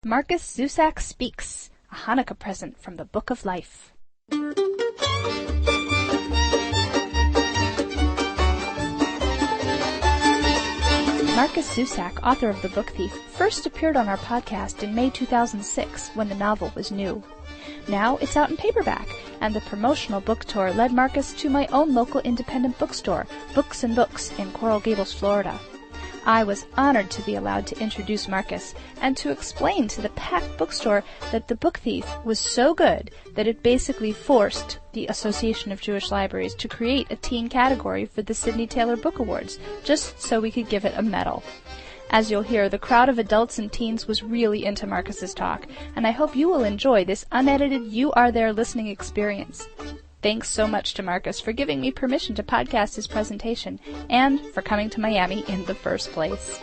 Markus Zusak Speaks, a Hanukkah present from the Book of Life. Markus Zusak, author of The Book Thief, first appeared on our podcast in May 2006 when the novel was new. Now it's out in paperback, and the promotional book tour led Markus to my own local independent bookstore, Books and Books, in Coral Gables, Florida. I was honored to be allowed to introduce Markus and to explain to the packed bookstore that The Book Thief was so good that it basically forced the Association of Jewish Libraries to create a teen category for the Sidney Taylor Book Awards, just so we could give it a medal. As you'll hear, the crowd of adults and teens was really into Markus's talk, and I hope you will enjoy this unedited You Are There listening experience. Thanks so much to Markus for giving me permission to podcast his presentation, and for coming to Miami in the first place.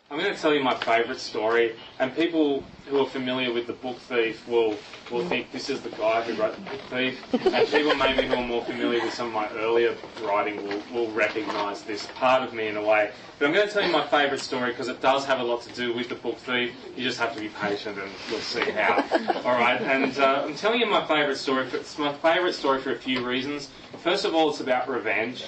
I'm going to tell you my favourite story, and people who are familiar with The Book Thief will think this is the guy who wrote The Book Thief, and people maybe who are more familiar with some of my earlier writing will recognise this part of me in a way. But I'm going to tell you my favourite story because it does have a lot to do with The Book Thief. You just have to be patient and we'll see how. Alright, and I'm telling you my favourite story. It's my favourite story for a few reasons. First of all, it's about revenge.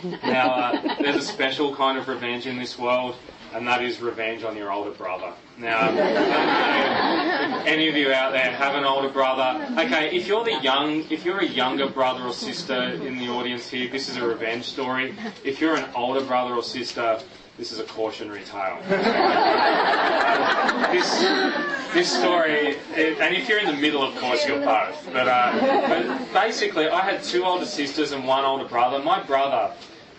Now, there's a special kind of revenge in this world, and that is revenge on your older brother. Now, I don't know if any of you out there have an older brother. Okay, if you're a younger brother or sister in the audience here, this is a revenge story. If you're an older brother or sister, this is a cautionary tale. This story, and if you're in the middle, of course, you're both. But basically, I had two older sisters and one older brother. My brother,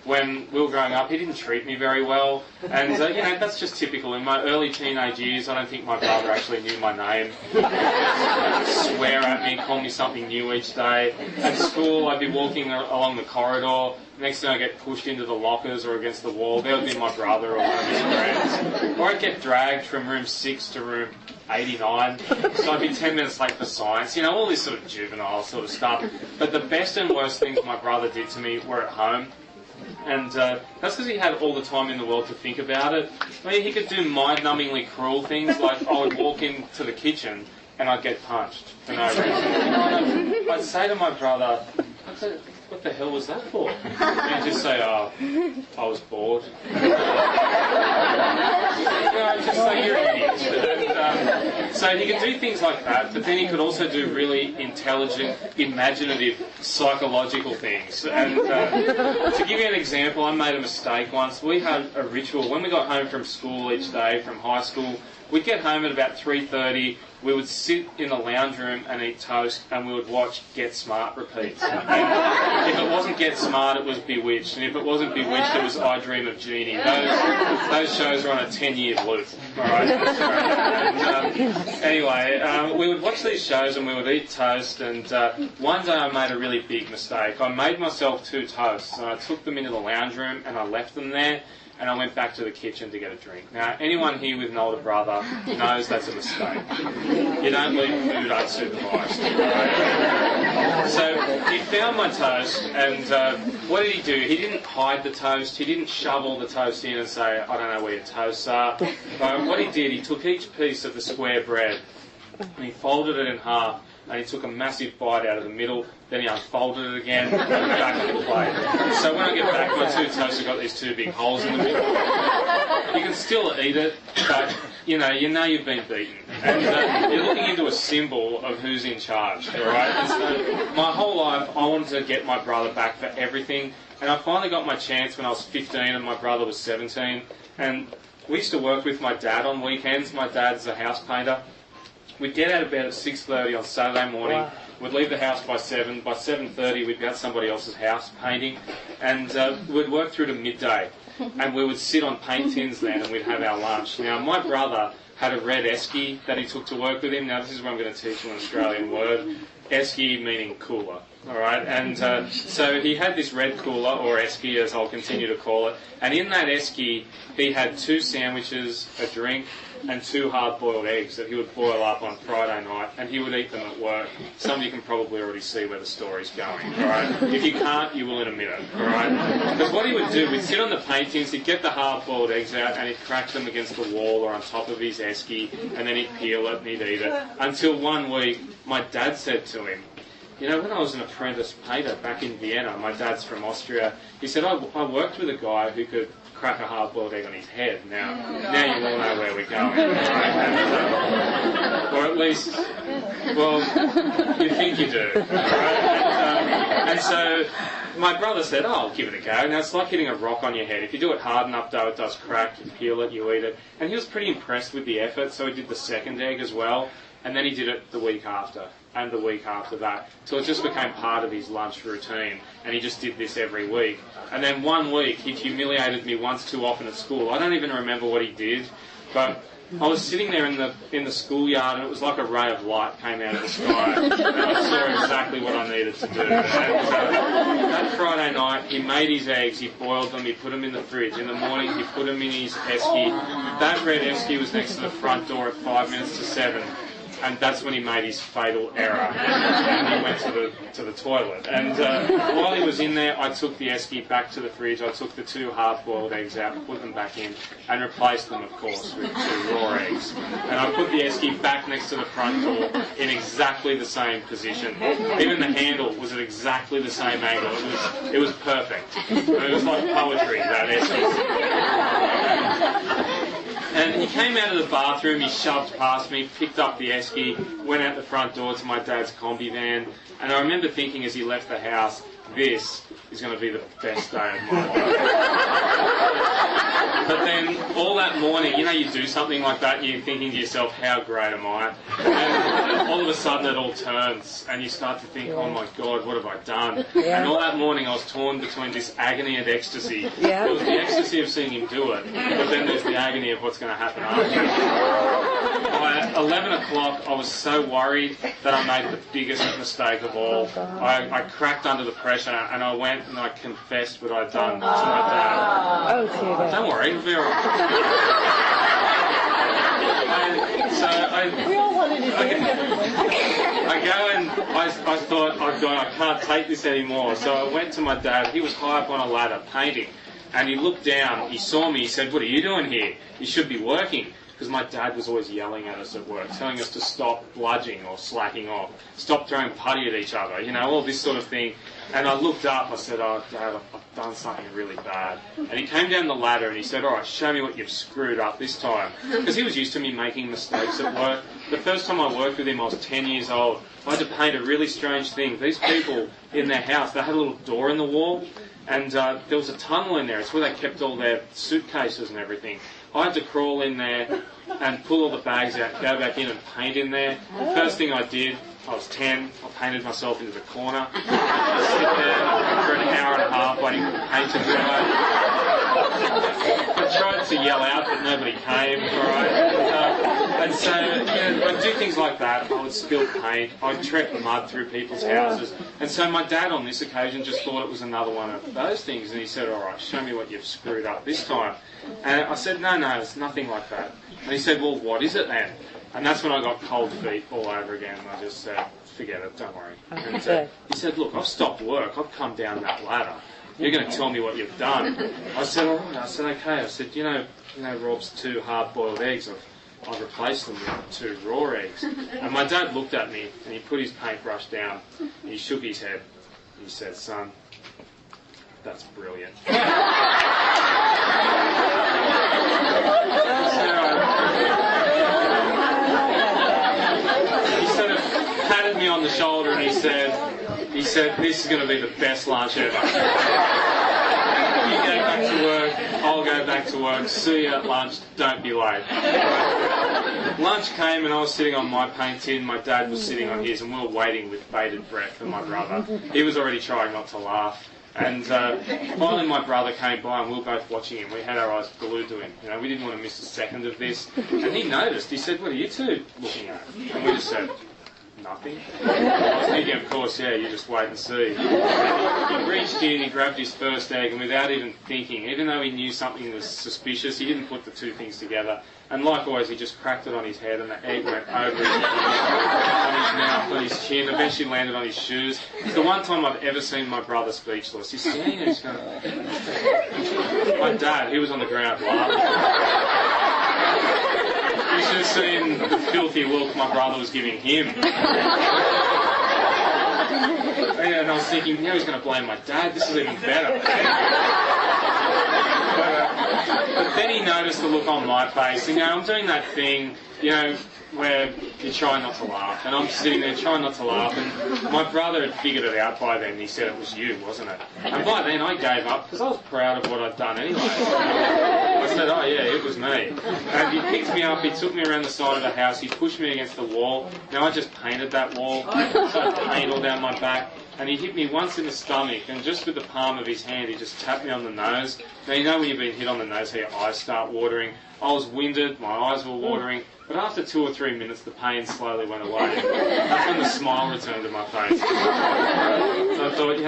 when we were growing up, he didn't treat me very well, and that's just typical. In my early teenage years, I don't think my brother actually knew my name. He'd swear at me, call me something new each day. At school, I'd be walking along the corridor. Next thing I get pushed into the lockers or against the wall, there would be my brother or one of his friends. Or I'd get dragged from room 6 to room 89, so I'd be 10 minutes late for science, all this sort of juvenile sort of stuff. But the best and worst things my brother did to me were at home. And that's because he had all the time in the world to think about it. I mean, he could do mind-numbingly cruel things, like I would walk into the kitchen and I'd get punched for no reason. And I'd say to my brother, what the hell was that for? And he'd just say, I was bored. Just say you're an idiot. And, so he could do things like that, but then he could also do really intelligent, imaginative, psychological things. And to give you an example, I made a mistake once. We had a ritual. When we got home from school each day, from high school, we'd get home at about 3:30. We would sit in the lounge room and eat toast, and we would watch Get Smart repeats. And if it wasn't Get Smart, it was Bewitched, and if it wasn't Bewitched, it was I Dream of Jeannie. Those shows were on a 10-year loop. All right. Anyway, we would watch these shows and we would eat toast. And one day I made a really big mistake. I made myself 2 toasts, and I took them into the lounge room and I left them there. And I went back to the kitchen to get a drink. Now, anyone here with an older brother knows that's a mistake. You don't leave food unsupervised. Right? So he found my toast, and what did he do? He didn't hide the toast. He didn't shovel the toast in and say, I don't know where your toasts are. What he did, he took each piece of the square bread and he folded it in half. And he took a massive bite out of the middle, then he unfolded it again, and put it back on the plate. So when I get back, my 2 toasts have got these 2 big holes in the middle. You can still eat it, but you know you've been beaten. And you're looking into a symbol of who's in charge, all right? And so my whole life, I wanted to get my brother back for everything, and I finally got my chance when I was 15 and my brother was 17. And we used to work with my dad on weekends. My dad's a house painter. We'd get out of bed at 6:30 on Saturday morning. Wow. We'd leave the house by 7. By 7:30, we'd be at somebody else's house painting, and we'd work through to midday. And we would sit on paint tins then, and we'd have our lunch. Now, my brother had a red esky that he took to work with him. Now, this is where I'm going to teach you an Australian word. Esky meaning cooler. All right, and so he had this red cooler, or esky as I'll continue to call it, and in that esky he had 2 sandwiches, a drink, and 2 hard-boiled eggs that he would boil up on Friday night, and he would eat them at work. Some of you can probably already see where the story's going, all right? If you can't, you will in a minute, all right? Because what he would do, we'd sit on the paintings, he'd get the hard-boiled eggs out, and he'd crack them against the wall or on top of his esky, and then he'd peel it and he'd eat it. Until one week, my dad said to him, you know, when I was an apprentice painter back in Vienna, my dad's from Austria, he said, I worked with a guy who could crack a hard-boiled egg on his head. Now you all know where we're going. Right? And, or at least, well, you think you do. Right? And so my brother said, I'll give it a go. Now, it's like hitting a rock on your head. If you do it hard enough, though, it does crack. You peel it, you eat it. And he was pretty impressed with the effort, so he did the second egg as well. And then he did it the week after, and the week after that, till it just became part of his lunch routine, and he just did this every week. And then one week, he humiliated me once too often at school. I don't even remember what he did, but I was sitting there in the schoolyard, and it was like a ray of light came out of the sky, and I saw exactly what I needed to do. And, that Friday night, he made his eggs, he boiled them, he put them in the fridge. In the morning, he put them in his esky. That red esky was next to the front door at 5 minutes to 7. And that's when he made his fatal error, and he went to the toilet. And while he was in there, I took the esky back to the fridge. I took the 2 hard-boiled eggs out, put them back in, and replaced them, of course, with 2 raw eggs. And I put the esky back next to the front door in exactly the same position. Even the handle was at exactly the same angle. It was perfect. It was like poetry, that esky. And he came out of the bathroom, he shoved past me, picked up the esky, went out the front door to my dad's combi van, and I remember thinking as he left the house, this is going to be the best day of my life. But then all that morning, you know, you do something like that and you're thinking to yourself, how great am I? And all of a sudden it all turns and you start to think, oh my God, what have I done? Yeah. And all that morning I was torn between this agony and ecstasy. Yeah. There was the ecstasy of seeing him do it, but then there's the agony of what's going to happen after. By 11 o'clock, I was so worried that I made the biggest mistake of all. I cracked under the pressure and I went and I confessed what I'd done to my dad. Oh, dear. Don't worry, it'll be all right. We all wanted to do I go and I thought, oh God, I can't take this anymore. So I went to my dad. He was high up on a ladder painting. And he looked down, he saw me, he said, what are you doing here? You should be working. Because my dad was always yelling at us at work, telling us to stop bludging or slacking off, stop throwing putty at each other, you know, all this sort of thing. And I looked up, I said, oh, Dad, I've done something really bad. And he came down the ladder and he said, all right, show me what you've screwed up this time. Because he was used to me making mistakes at work. The first time I worked with him, I was 10 years old. I had to paint a really strange thing. These people in their house, they had a little door in the wall, and there was a tunnel in there. It's where they kept all their suitcases and everything. I had to crawl in there and pull all the bags out, go back in and paint in there. First thing I did, I was 10, I painted myself into the corner. I sit there for an hour and a half waiting for the paint to dry. I tried to yell out, but nobody came, alright? And so, I'd do things like that. I would spill paint, I'd trek mud through people's houses. And so my dad on this occasion just thought it was another one of those things, and he said, alright, show me what you've screwed up this time. And I said, no, it's nothing like that. And he said, well, what is it then? And that's when I got cold feet all over again. And I just said, forget it, don't worry. And he said, look, I've stopped work. I've come down that ladder. You're going to tell me what you've done. I said, all right. I said, okay. I said, you know Rob's 2 hard-boiled eggs. I've replaced them with 2 raw eggs. And my dad looked at me and he put his paintbrush down. And he shook his head. He said, son, that's brilliant. He sort of patted me on the shoulder and he said, this is going to be the best lunch ever. You go back to work, I'll go back to work, see you at lunch, don't be late. Lunch came and I was sitting on my paint tin, my dad was sitting on his, and we were waiting with bated breath for my brother. He was already trying not to laugh. And finally my brother came by and we were both watching him. We had our eyes glued to him. You know, we didn't want to miss a second of this. And he noticed. He said, what are you two looking at? And we just said, nothing. I was thinking, of course, yeah, you just wait and see. He reached in, he grabbed his first egg, and without even thinking, even though he knew something was suspicious, he didn't put the two things together. And like always, he just cracked it on his head, and the egg went over his head, on his mouth, on his chin, eventually landed on his shoes. It's the one time I've ever seen my brother speechless. He's standing there, he's going, my dad, he was on the ground laughing. You should have seen the filthy look my brother was giving him. And I was thinking, now he's going to blame my dad. This is even better. But then he noticed the look on my face. And, I'm doing that thing, where you try not to laugh. And I'm sitting there trying not to laugh. And my brother had figured it out by then. He said it was you, wasn't it? And by then I gave up because I was proud of what I'd done anyway. I said, oh yeah, it was me. And he picked me up, he took me around the side of the house, he pushed me against the wall. Now I just painted that wall, so I had paint all down my back. And he hit me once in the stomach, and just with the palm of his hand, he just tapped me on the nose. Now, when you've been hit on the nose, how your eyes start watering. I was winded, my eyes were watering, but after 2 or 3 minutes, the pain slowly went away. That's when the smile returned to my face. So I thought,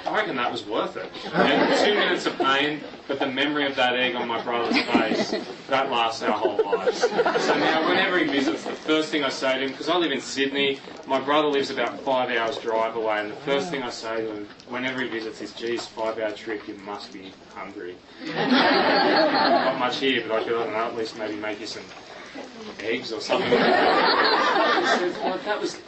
I reckon that was worth it. 2 minutes of pain, but the memory of that egg on my brother's face, that lasts our whole lives. So now, whenever he visits, the first thing I say to him, because I live in Sydney, my brother lives about 5 hours drive away, and the first thing I say to him, whenever he visits, is, geez, 5-hour trip, you must be hungry. Not much here, but I could, at least maybe make you some eggs or something like that. He said, well,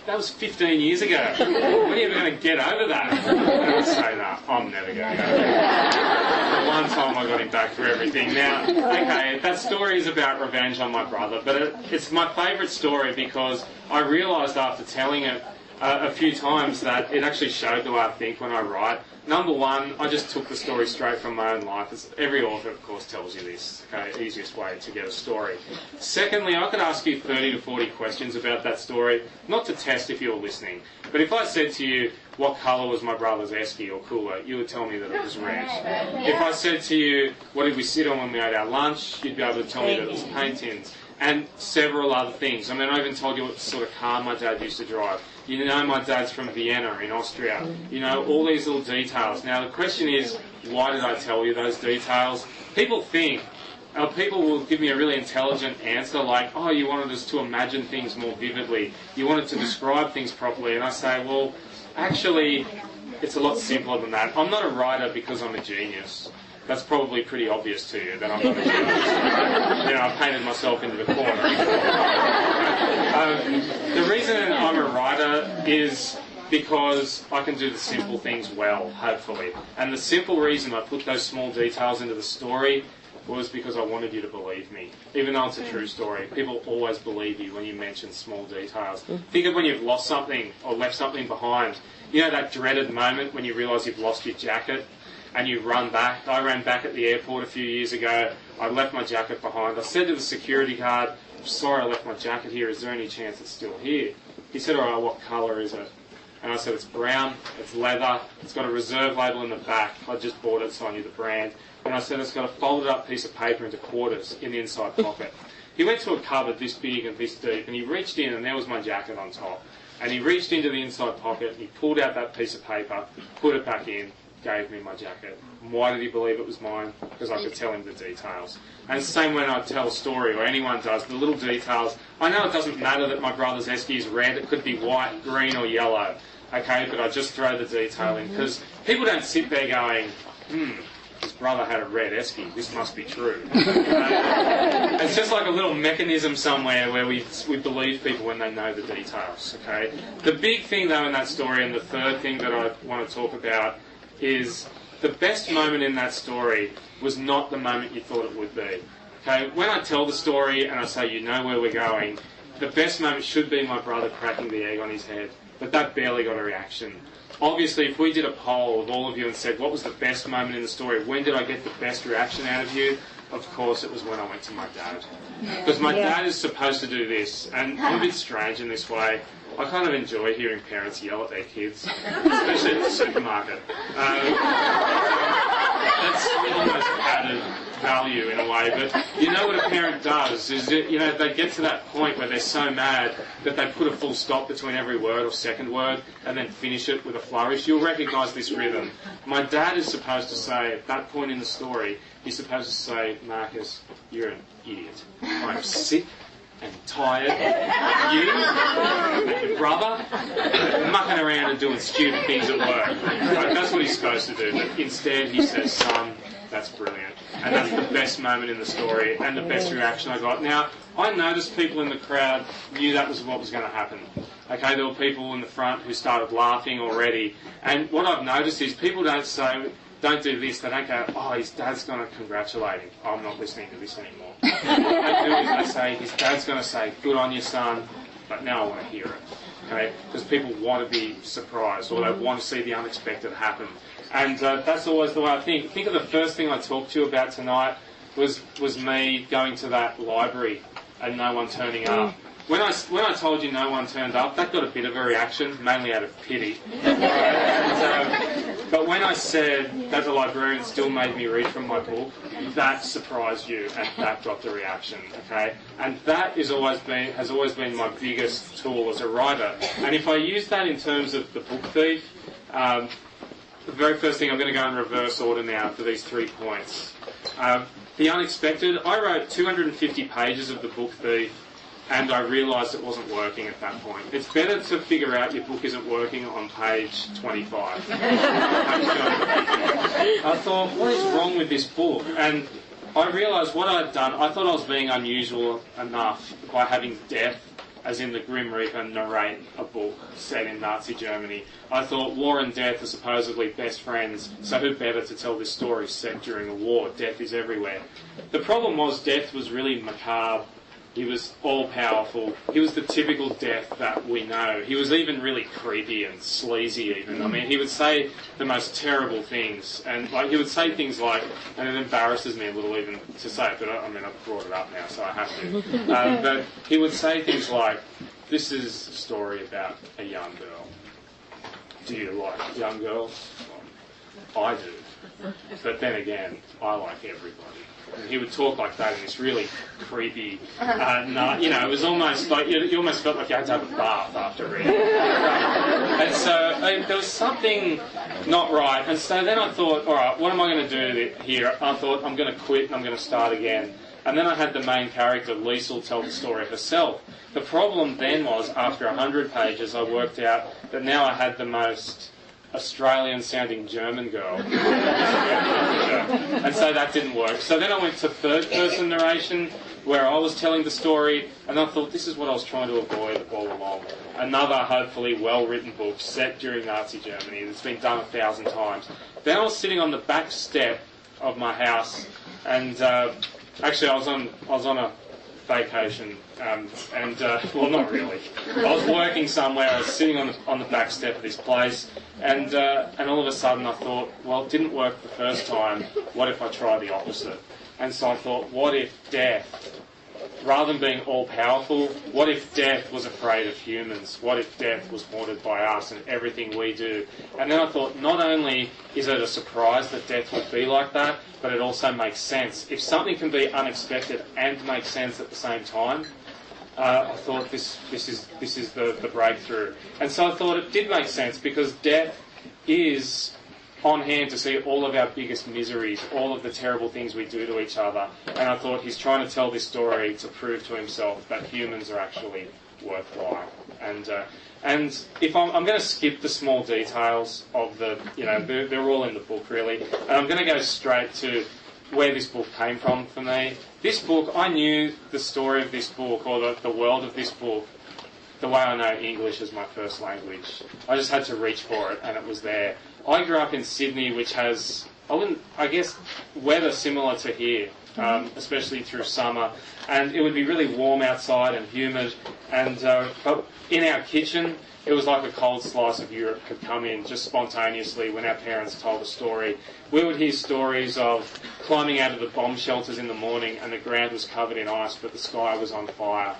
that was 15 years ago. When are you ever going to get over that? And I would say, no, I'm never going to go there. The one time I got him back for everything. Now, okay, that story is about revenge on my brother, but it's my favourite story because I realised after telling it a few times that it actually showed the way I think when I write. Number one, I just took the story straight from my own life. Every author, of course, tells you this. Okay, easiest way to get a story. Secondly, I could ask you 30 to 40 questions about that story, not to test if you're listening. But if I said to you, what colour was my brother's esky or cooler, you would tell me that it was red. If I said to you, what did we sit on when we ate our lunch, you'd be able to tell me that it was paint tins. And several other things. I mean, I even told you what sort of car my dad used to drive. My dad's from Vienna in Austria. All these little details. Now, the question is, why did I tell you those details? People will give me a really intelligent answer like, oh, you wanted us to imagine things more vividly. You wanted to describe things properly. And I say, well, actually, it's a lot simpler than that. I'm not a writer because I'm a genius. That's probably pretty obvious to you that I'm not a genius. I painted myself into the corner. The reason I'm a writer is because I can do the simple things well, hopefully. And the simple reason I put those small details into the story was because I wanted you to believe me. Even though it's a true story, people always believe you when you mention small details. Think of when you've lost something or left something behind. That dreaded moment when you realise you've lost your jacket and you run back. I ran back at the airport a few years ago. I left my jacket behind. I said to the security guard, I'm sorry I left my jacket here. Is there any chance it's still here? He said, all right, what colour is it? And I said, it's brown, it's leather, it's got a reserve label in the back. I just bought it, so I knew the brand. And I said, it's got a folded up piece of paper into quarters in the inside pocket. He went to a cupboard this big and this deep, and he reached in, and there was my jacket on top. And he reached into the inside pocket, and he pulled out that piece of paper, put it back in, gave me my jacket. And why did he believe it was mine? Because I could tell him the details. And it's the same when I tell a story, or anyone does, the little details. I know it doesn't matter that my brother's esky is red. It could be white, green, or yellow. Okay, but I just throw the detail in. Because people don't sit there going, his brother had a red esky. This must be true. It's just like a little mechanism somewhere where we believe people when they know the details. Okay. The big thing, though, in that story, and the third thing that I want to talk about, is the best moment in that story was not the moment you thought it would be. Okay, when I tell the story and I say you know where we're going, the best moment should be my brother cracking the egg on his head, but that barely got a reaction. Obviously, if we did a poll of all of you and said what was the best moment in the story, when did I get the best reaction out of you? Of course, it was when I went to my dad. Because my dad is supposed to do this, and I'm a bit strange in this way. I kind of enjoy hearing parents yell at their kids, especially at the supermarket. That's almost added value in a way, but you know what a parent does is that, you know, they get to that point where they're so mad that they put a full stop between every word or second word and then finish it with a flourish. You'll recognise this rhythm. My dad is supposed to say, at that point in the story, he's supposed to say, Marcus, you're an idiot. I'm sick and tired of you and your brother mucking around and doing stupid things at work. Right? That's what he's supposed to do. But instead he says, son, that's brilliant. And that's the best moment in the story and the best reaction I got. Now, I noticed people in the crowd knew that was what was going to happen. Okay, there were people in the front who started laughing already. And what I've noticed is people don't say, don't do this, they don't go, oh, his dad's going to congratulate him. Oh, I'm not listening to this anymore. What they do is they say, his dad's going to say, good on you, son, but now I want to hear it. Okay? Because people want to be surprised or they want to see the unexpected happen. And that's always the way I think. Think of the first thing I talked to you about tonight was me going to that library and no one turning up. When I told you no one turned up, that got a bit of a reaction, mainly out of pity. But when I said that the librarian still made me read from my book, that surprised you, and that got the reaction. Okay, and that has always been my biggest tool as a writer. And if I use that in terms of the book thief, the very first thing I'm going to go in reverse order now for these 3 points. The unexpected. I wrote 250 pages of the book thief. And I realised it wasn't working at that point. It's better to figure out your book isn't working on page 25. I thought, what is wrong with this book? And I realised what I'd done, I thought I was being unusual enough by having death, as in the Grim Reaper, narrate a book set in Nazi Germany. I thought war and death are supposedly best friends, so who better to tell this story set during a war? Death is everywhere. The problem was death was really macabre. He was all-powerful. He was the typical death that we know. He was even really creepy and sleazy even. I mean, he would say the most terrible things. And like he would say things like, and it embarrasses me a little even to say it, but I mean, I've brought it up now, so I have to. But he would say things like, this is a story about a young girl. Do you like young girls? Well, I do. But then again, I like everybody. And he would talk like that in this really creepy, it was almost like, you almost felt like you had to have a bath after reading it. And so there was something not right. And so then I thought, all right, what am I going to do here? I thought, I'm going to quit and I'm going to start again. And then I had the main character, Liesl, tell the story herself. The problem then was, after 100 pages, I worked out that now I had the most Australian-sounding German girl. And so that didn't work. So then I went to third-person narration, where I was telling the story, and I thought, this is what I was trying to avoid all along. Another, hopefully, well-written book set during Nazi Germany. It's been done 1,000 times. Then I was sitting on the back step of my house, and actually I was on a vacation, well, not really. I was working somewhere. I was sitting on the back step of this place, and all of a sudden I thought, well, it didn't work the first time. What if I try the opposite? And so I thought, what if death, rather than being all-powerful, what if death was afraid of humans? What if death was haunted by us and everything we do? And then I thought, not only is it a surprise that death would be like that, but it also makes sense. If something can be unexpected and make sense at the same time, I thought this is the breakthrough. And so I thought it did make sense, because death is on hand to see all of our biggest miseries, all of the terrible things we do to each other. And I thought he's trying to tell this story to prove to himself that humans are actually worthwhile. And if I'm going to skip the small details of they're all in the book really, and I'm going to go straight to where this book came from for me. This book, I knew the story of this book, or the world of this book, the way I know English as my first language. I just had to reach for it, and it was there. I grew up in Sydney, which has, I guess, weather similar to here, especially through summer. And it would be really warm outside and humid. And but in our kitchen, it was like a cold slice of Europe could come in just spontaneously when our parents told a story. We would hear stories of climbing out of the bomb shelters in the morning and the ground was covered in ice, but the sky was on fire.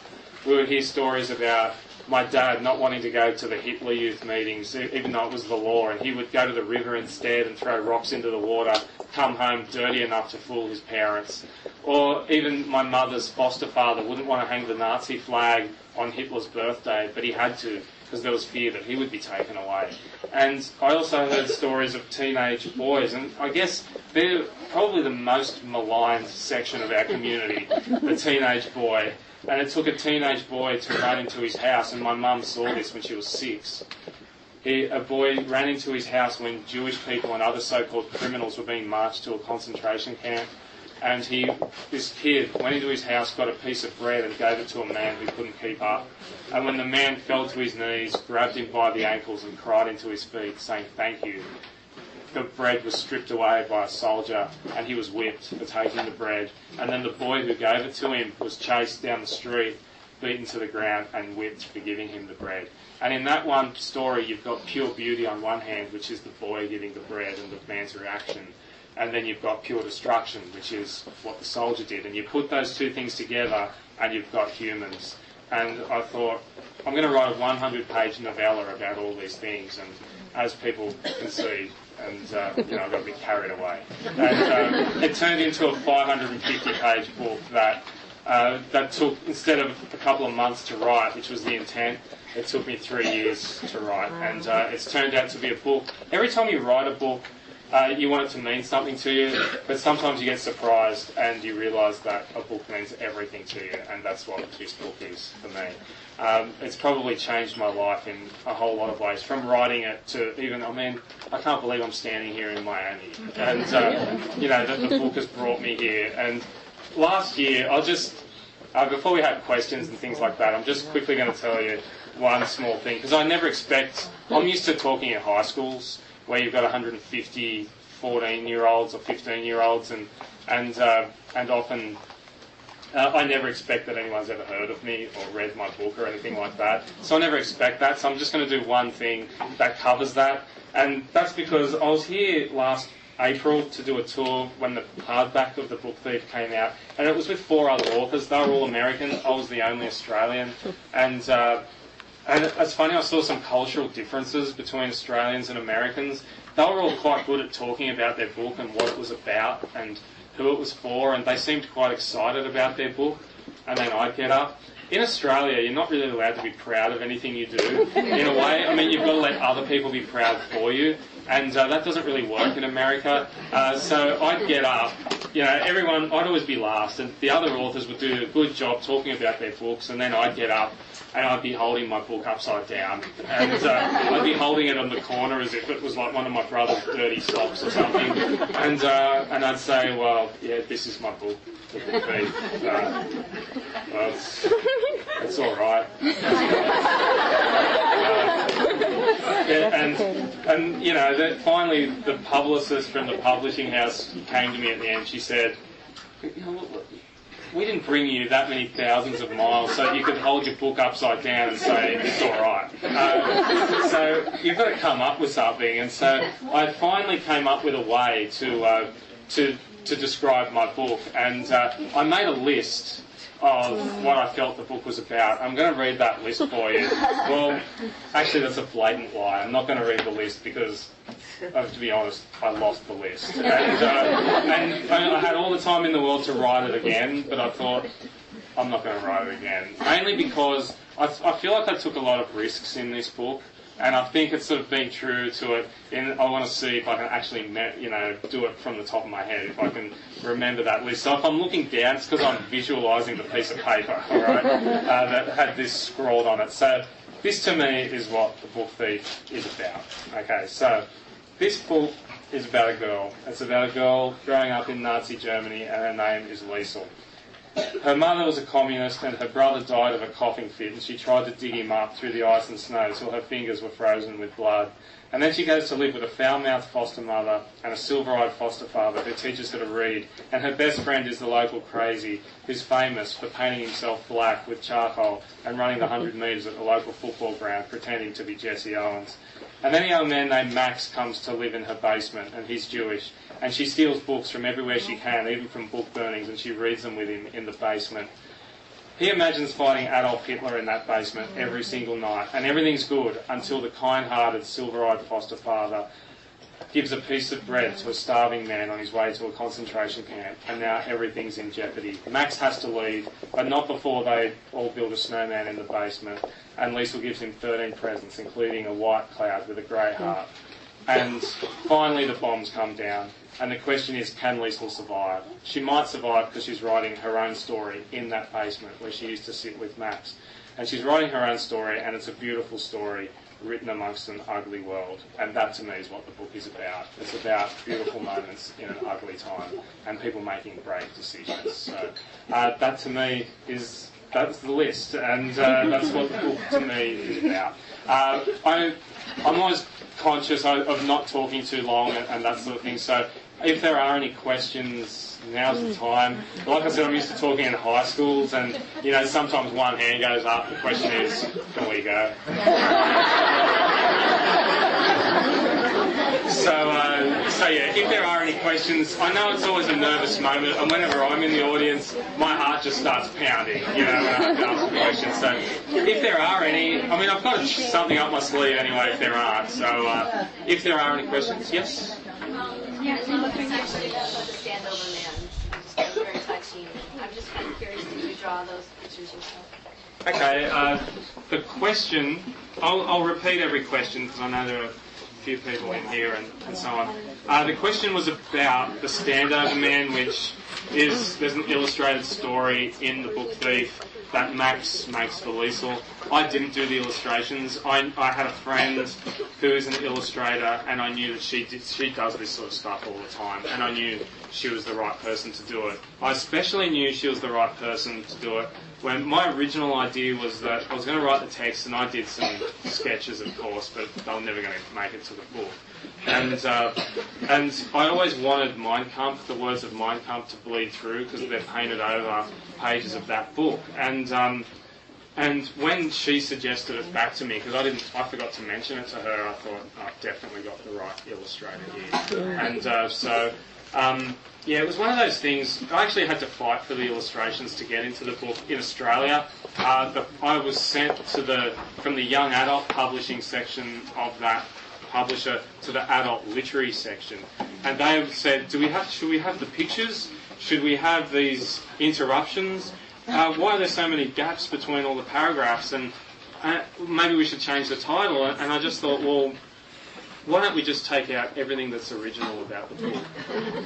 we would hear stories about my dad not wanting to go to the Hitler Youth meetings, even though it was the law, and he would go to the river instead and throw rocks into the water, come home dirty enough to fool his parents. Or even my mother's foster father wouldn't want to hang the Nazi flag on Hitler's birthday, but he had to, because there was fear that he would be taken away. And I also heard stories of teenage boys, and I guess they're probably the most maligned section of our community, the teenage boy. And it took a teenage boy to run into his house, and my mum saw this when she was 6. A boy ran into his house when Jewish people and other so-called criminals were being marched to a concentration camp. And this kid went into his house, got a piece of bread and gave it to a man who couldn't keep up. And when the man fell to his knees, grabbed him by the ankles and cried into his feet, saying thank you, the bread was stripped away by a soldier and he was whipped for taking the bread. And then the boy who gave it to him was chased down the street, beaten to the ground and whipped for giving him the bread. And in that one story, you've got pure beauty on one hand, which is the boy giving the bread and the man's reaction. And then you've got pure destruction, which is what the soldier did. And you put those two things together and you've got humans. And I thought, I'm going to write a 100-page novella about all these things. And as people can see, and I got a bit carried away. And it turned into a 550-page book that took, instead of a couple of months to write, which was the intent, it took me 3 years to write. And it's turned out to be a book. Every time you write a book, you want it to mean something to you, but sometimes you get surprised and you realise that a book means everything to you, and that's what this book is for me. It's probably changed my life in a whole lot of ways, from writing it to even, I can't believe I'm standing here in Miami, and the book has brought me here. And last year, before we have questions and things like that, I'm just quickly going to tell you one small thing, because I'm used to talking at high schools, where you've got 150 14-year-olds or 15-year-olds, and often I never expect that anyone's ever heard of me or read my book or anything like that. So I never expect that. So I'm just going to do one thing that covers that, and that's because I was here last April to do a tour when the hardback of The Book Thief came out, and it was with 4 other authors. They were all American. I was the only Australian, and it's funny, I saw some cultural differences between Australians and Americans. They were all quite good at talking about their book and what it was about and who it was for, and they seemed quite excited about their book. And then I'd get up. In Australia, you're not really allowed to be proud of anything you do, in a way. You've got to let other people be proud for you, and that doesn't really work in America. So I'd get up. I'd always be last, and the other authors would do a good job talking about their books, and then I'd get up and I'd be holding my book upside down, and I'd be holding it on the corner as if it was like one of my brother's dirty socks or something, and I'd say, well, yeah, this is my book, The Book Thief. Well, it's all right. Finally the publicist from the publishing house came to me at the end. She said, we didn't bring you that many thousands of miles so that you could hold your book upside down and say it's all right. So you've got to come up with something. And so I finally came up with a way to describe my book, and I made a list of what I felt the book was about. I'm going to read that list for you. Well, actually, that's a blatant lie. I'm not going to read the list because, to be honest, I lost the list. And I had all the time in the world to write it again, but I thought, I'm not going to write it again. Mainly because I feel like I took a lot of risks in this book, and I think it's sort of been true to it. And I want to see if I can actually, do it from the top of my head, if I can remember that list. So if I'm looking down, it's because I'm visualising the piece of paper, all right, that had this scrawled on it. So this, to me, is what The Book Thief is about. Okay, so this book is about a girl. It's about a girl growing up in Nazi Germany, and her name is Liesel. Her mother was a communist, and her brother died of a coughing fit, and she tried to dig him up through the ice and snow till her fingers were frozen with blood. And then she goes to live with a foul-mouthed foster mother and a silver-eyed foster father who teaches her to read, and her best friend is the local crazy, who's famous for painting himself black with charcoal and running the 100 metres at the local football ground pretending to be Jesse Owens. And then a young man named Max comes to live in her basement, and he's Jewish, and she steals books from everywhere she can, even from book burnings, and she reads them with him in the basement. He imagines fighting Adolf Hitler in that basement every single night, and everything's good until the kind-hearted, silver-eyed foster father gives a piece of bread to a starving man on his way to a concentration camp, and now everything's in jeopardy. Max has to leave, but not before they all build a snowman in the basement, and Liesl gives him 13 presents, including a white cloud with a grey heart. And finally the bombs come down, and the question is, can Liesl survive? She might survive because she's writing her own story in that basement where she used to sit with Max. And she's writing her own story, and it's a beautiful story written amongst an ugly world. And that, to me, is what the book is about. It's about beautiful moments in an ugly time and people making brave decisions. So that, to me, that's the list, and that's what the book, to me, is about. I'm always conscious of not talking too long and that sort of thing, so if there are any questions, now's the time. Like I said, I'm used to talking in high schools, and sometimes one hand goes up, the question is, can we go? So yeah, if there are any questions, I know it's always a nervous moment, and whenever I'm in the audience, my heart just starts pounding, when I have to ask a question. So if there are any, I've got something up my sleeve anyway if there aren't. So if there are any questions, yes? Yes, I'm looking actually about the standover man. It's very touching. I'm just kind of curious, did you draw those pictures yourself? Okay, the question, I'll repeat every question because I know there are few people in here and so on. The question was about the standover man, which is, there's an illustrated story in the book Thief that Max makes for Liesl. I didn't do the illustrations. I had a friend who is an illustrator, and I knew that she does this sort of stuff all the time, and I knew she was the right person to do it. I especially knew she was the right person to do it when my original idea was that I was going to write the text, and I did some sketches, of course, but they were never going to make it to the book. And I always wanted Mein Kampf, the words of Mein Kampf, to bleed through because they're painted over pages of that book. And when she suggested it back to me, because I forgot to mention it to her, I thought, I've definitely got the right illustrator here. And yeah, it was one of those things. I actually had to fight for the illustrations to get into the book in Australia. I was sent from the young adult publishing section of that publisher to the adult literary section, and they said, should we have the pictures? Should we have these interruptions? Why are there so many gaps between all the paragraphs? And maybe we should change the title. And I just thought, well, why don't we just take out everything that's original about the book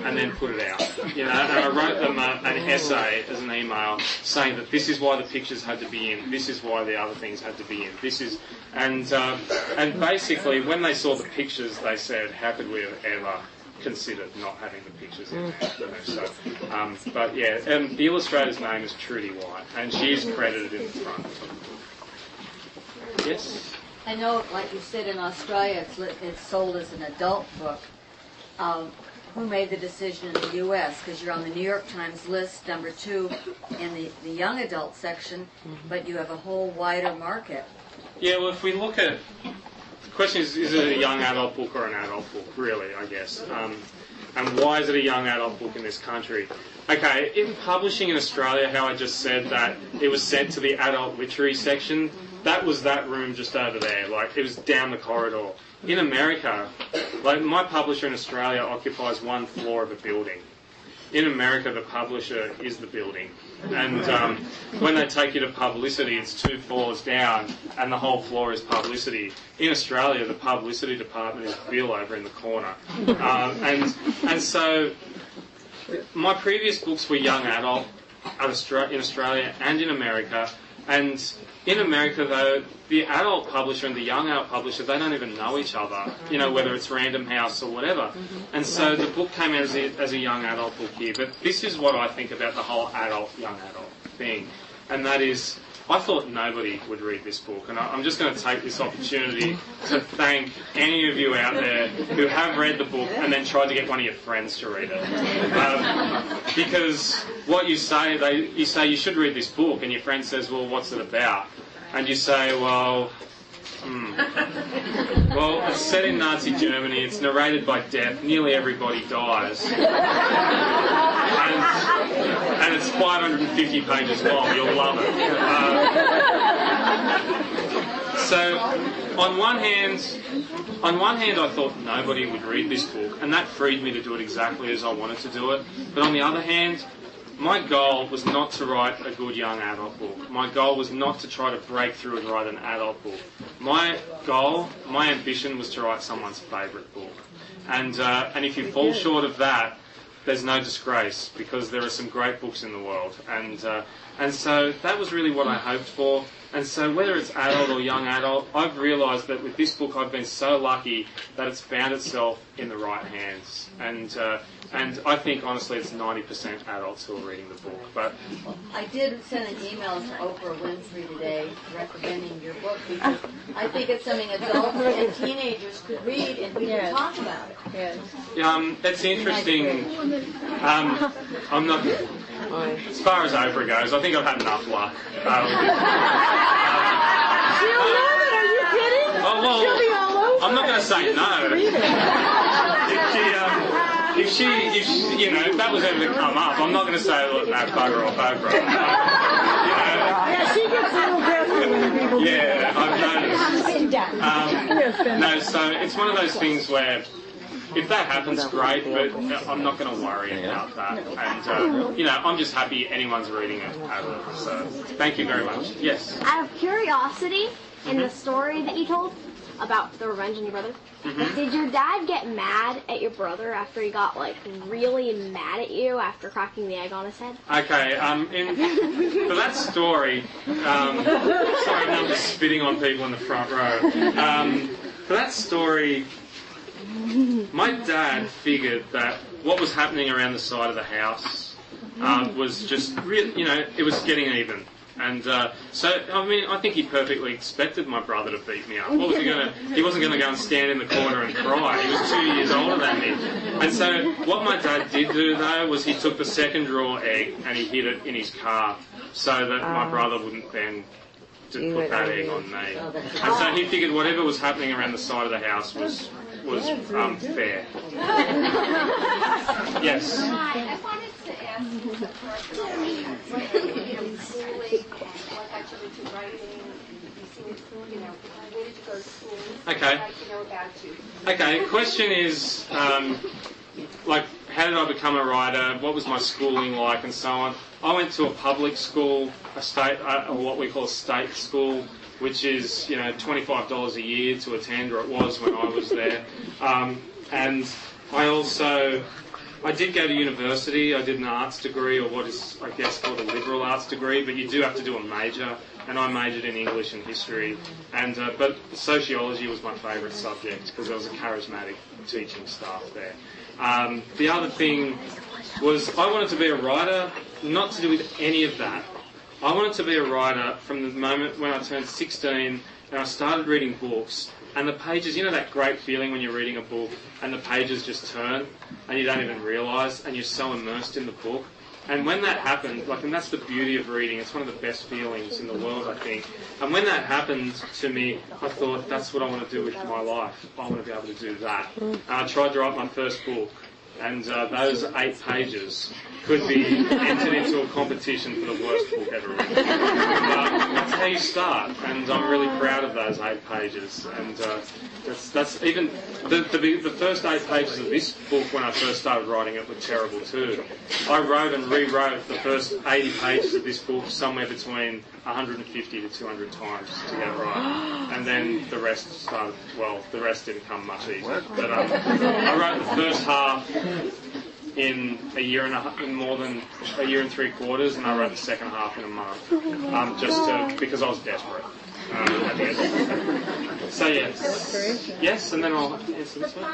and then put it out? And I wrote them an essay as an email saying that this is why the pictures had to be in, this is why the other things had to be in, and basically when they saw the pictures, they said, how could we have ever considered not having the pictures in there? But yeah, the illustrator's name is Trudy White, and she is credited in the front of the book. Yes? I know, like you said, in Australia it's sold as an adult book. Who made the decision in the U.S.? Because you're on the New York Times list, number 2 in the young adult section, but you have a whole wider market. Yeah, well, if we look at... The question is it a young adult book or an adult book, really, I guess? And why is it a young adult book in this country? Okay, in publishing in Australia, how I just said that it was sent to the adult literary section, that was that room just over there. Like, it was down the corridor. In America, like, my publisher in Australia occupies one floor of a building. In America, the publisher is the building. And when they take you to publicity, it's 2 floors down, and the whole floor is publicity. In Australia, the publicity department is Bill over in the corner. And so my previous books were young adult in Australia and in America. And in America, though, the adult publisher and the young adult publisher, they don't even know each other, whether it's Random House or whatever. And so the book came out as a young adult book here. But this is what I think about the whole young adult thing. And that is, I thought nobody would read this book. And I'm just going to take this opportunity to thank any of you out there who have read the book and then tried to get one of your friends to read it. Because what you say you should read this book, and your friend says, well, what's it about? And you say, well, it's set in Nazi Germany, it's narrated by death, nearly everybody dies. And it's 550 pages long. You'll love it. So, on one hand, I thought nobody would read this book, and that freed me to do it exactly as I wanted to do it. But on the other hand, my goal was not to write a good young adult book. My goal was not to try to break through and write an adult book. My goal, my ambition was to write someone's favourite book. And if you fall short of that, there's no disgrace, because there are some great books in the world. And so that was really what I hoped for. And so whether it's adult or young adult, I've realised that with this book I've been so lucky that it's found itself in the right hands. And I think, honestly, it's 90% adults who are reading the book. But I did send an email to Oprah Winfrey today recommending your book, because I think it's something adults and teenagers could read and we can talk about it. It's interesting. I'm not... As far as Oprah goes, I think I've had enough luck. She'll love it, are you kidding? Oh, well, She'll be all over I'm not going to say no. If she, if that was ever to come up, I'm not going to say, look, no, bugger off Oprah. Yeah, she gets a little aggressive when people Yeah, I've noticed. No, so it's one of those things where if that happens, great, but I'm not going to worry about that. And, I'm just happy anyone's reading it ever. So, thank you very much. Yes? Out of curiosity, in the story that you told about the revenge on your brother, did your dad get mad at your brother after he got, really mad at you after cracking the egg on his head? Okay, for that story, sorry, I'm just spitting on people in the front row. For that story, my dad figured that what was happening around the side of the house was just, it was getting even. And I think he perfectly expected my brother to beat me up. What was he going to? He wasn't going to go and stand in the corner and cry. He was 2 years older than me. And so what my dad did do, though, was he took the second raw egg and he hid it in his car so that my brother wouldn't then put that egg on me. And so he figured whatever was happening around the side of the house was fair. Yes? Hi, I wanted to ask you a question. Schooling and what got you into writing. Where did you go to school? Okay. I'd like to know about you. Okay, question is, how did I become a writer? What was my schooling like, and so on? I went to a public school, or what we call a state school, which is, $25 a year to attend, or it was when I was there. And I did go to university. I did an arts degree, or what is, I guess, called a liberal arts degree, but you do have to do a major, and I majored in English and history. But sociology was my favourite subject because there was a charismatic teaching staff there. The other thing was I wanted to be a writer, not to do with any of that. I wanted to be a writer from the moment when I turned 16 and I started reading books, and the pages, that great feeling when you're reading a book and the pages just turn and you don't even realise and you're so immersed in the book. And when that happened, and that's the beauty of reading, it's one of the best feelings in the world, I think. And when that happened to me, I thought, that's what I want to do with my life. I want to be able to do that. And I tried to write my first book, and those 8 pages could be entered into a competition for the worst book ever written. That's how you start, and I'm really proud of those 8 pages. And that's even the first 8 pages of this book when I first started writing it were terrible too. I wrote and rewrote the first 80 pages of this book somewhere between 150 to 200 times to get it right, and then the rest didn't come much easier. But I wrote the first half in a year and a half, in more than a year and 3/4, and I wrote the second half in a month, because I was desperate. At the end. So yes, and then I'll answer this one.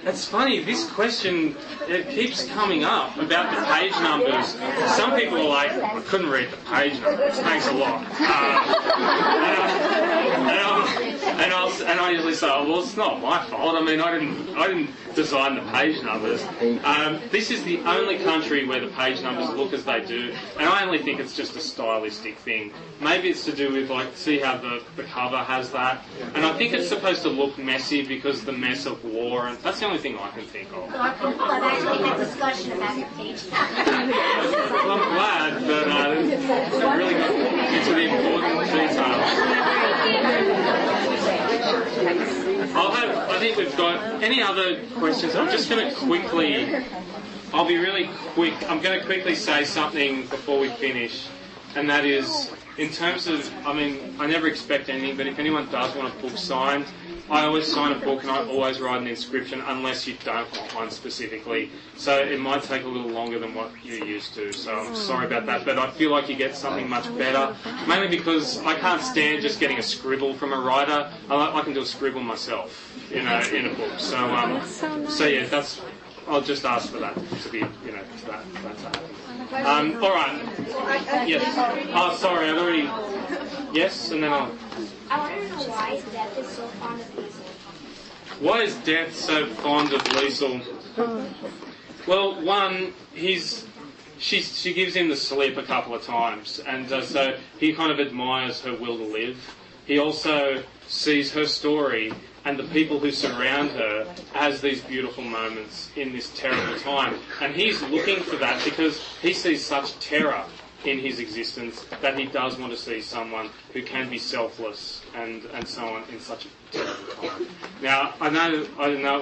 It's funny, this question, it keeps coming up about the page numbers. Some people are like, I couldn't read the page numbers, thanks a lot. And I usually say, oh, well, it's not my fault. I mean, I didn't design the page numbers. This is the only country where the page numbers look as they do, and I only think it's just a stylistic thing. Maybe it's to do with, like, see how the cover has that, and I think it's supposed to look messy because the mess of war, and that's the only thing I can think of. Well, I've actually had discussion about your page. Well, I'm glad that I really got into the important details. I think we've got any other questions. I'm just going to quickly, I'll be really quick. I'm going to quickly say something before we finish, and that is, in terms of, I mean, I never expect anything, but if anyone does want a book signed, I always sign a book and I always write an inscription unless you don't want one specifically. So it might take a little longer than what you're used to. So I'm sorry about that. But I feel like you get something much better. Mainly because I can't stand just getting a scribble from a writer. I can do a scribble myself, in a book. So yeah, I'll just ask for that to be, for that to happen. All right. Yes. Oh, sorry. I'd already. Yes, and then I'll. I want to know why Death is so fond of Liesel. Why is Death so fond of Liesel? Well, one, she gives him the slip a couple of times, and so he kind of admires her will to live. He also sees her story and the people who surround her as these beautiful moments in this terrible time. And he's looking for that because he sees such terror in his existence that he does want to see someone who can be selfless and so on in such a terrible time. Now, I know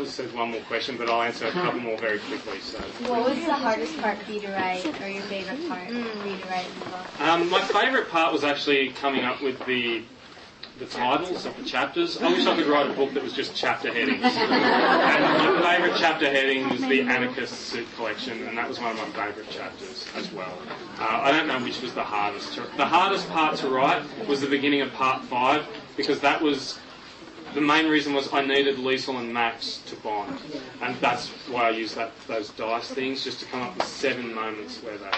it says one more question, but I'll answer a couple more very quickly. So, What was the hardest part for you to write, or your favorite part for you to write in the book? my favourite part was actually coming up with the titles of the chapters. I wish I could write a book that was just chapter headings. And my favourite chapter heading was the Anarchist Suit Collection, and that was one of my favourite chapters as well. I don't know which was the hardest. The hardest part to write was the beginning of part 5, because that was the main reason was I needed Liesel and Max to bond, and that's why I used those dice things, just to come up with 7 moments where they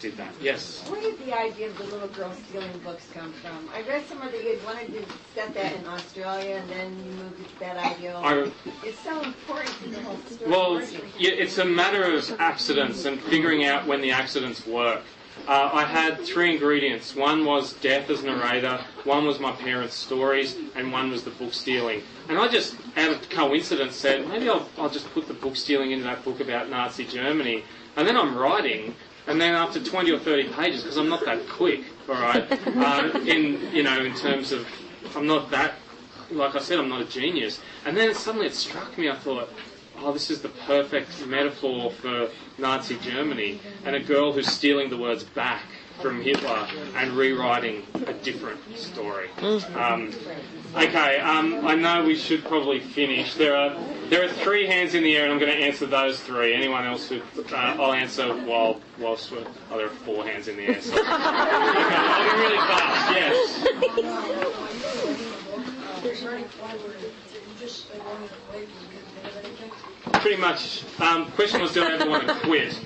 did that. Yes? Where did the idea of the little girl stealing books come from? I read somewhere that you wanted to set that in Australia, and then you moved it to that idea. It's so important to the whole story. Well, yeah, it's a matter of accidents and figuring out when the accidents work. I had 3 ingredients. One was Death as narrator, one was my parents' stories, and one was the book stealing. And I just, out of coincidence, said, maybe I'll just put the book stealing into that book about Nazi Germany. And then I'm writing, and then after 20 or 30 pages, because I'm not that quick, all right, in terms of, I'm not that, like I said, I'm not a genius. And then suddenly it struck me, I thought, oh, this is the perfect metaphor for Nazi Germany, and a girl who's stealing the words back from Hitler and rewriting a different story. Okay, I know we should probably finish. There are 3 hands in the air, and I'm going to answer those 3. Anyone else who I'll answer whilst we're, there are 4 hands in the air. So. Okay, I'll be really fast. Yes. Pretty much. Question was, do I ever want to quit?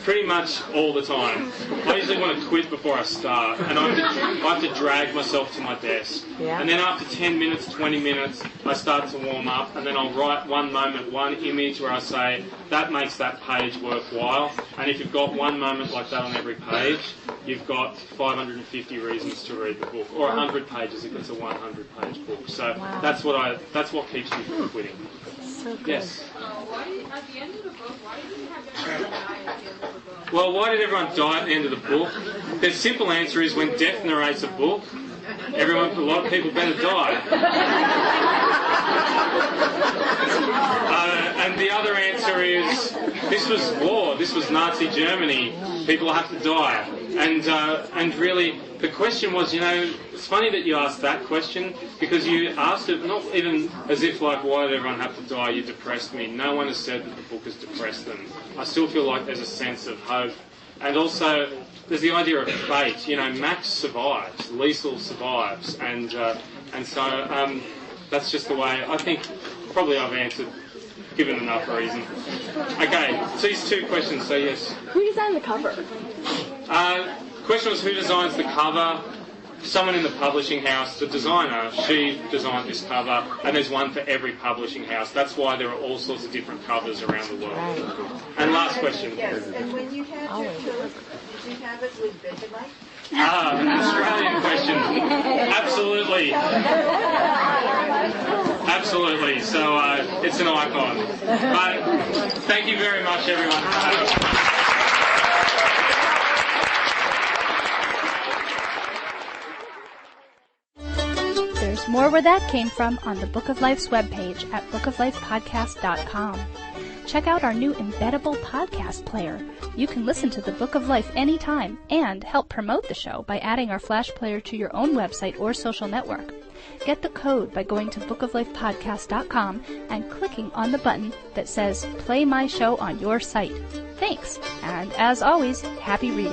Pretty much all the time. I usually want to quit before I start, and I have to drag myself to my desk. Yeah. And then after 10 minutes, 20 minutes, I start to warm up, and then I'll write one moment, one image where I say, that makes that page worthwhile. And if you've got one moment like that on every page, you've got 550 reasons to read the book, or 100 pages if it's a 100-page book. So that's what keeps me from quitting. So yes. At the end of the book, why did you have everyone die at the end of the book? Well, why did everyone die at the end of the book? The simple answer is when Death narrates a book, a lot of people better die. And the other answer is, this was war, this was Nazi Germany, people have to die. And really, the question was, it's funny that you asked that question, because you asked it not even as if like, why did everyone have to die, you depressed me. No one has said that the book has depressed them. I still feel like there's a sense of hope. And also, there's the idea of fate. Max survives, Liesel survives, and so that's just the way. I think probably I've answered, given enough reason. Okay, so these 2 questions. So yes. Who designed the cover? Question was, who designs the cover? someone in the publishing house, the designer, she designed this cover, and there's one for every publishing house. That's why there are all sorts of different covers around the world. And last question. Yes, and when you had your toast, did you have it with Vegemite? An Australian question. Absolutely. Absolutely. So it's an icon. But thank you very much, everyone. There's more where that came from on the Book of Life's webpage at bookoflifepodcast.com. Check out our new embeddable podcast player. You can listen to the Book of Life anytime and help promote the show by adding our Flash player to your own website or social network. Get the code by going to bookoflifepodcast.com and clicking on the button that says Play My Show on your site. Thanks, and as always, happy reading.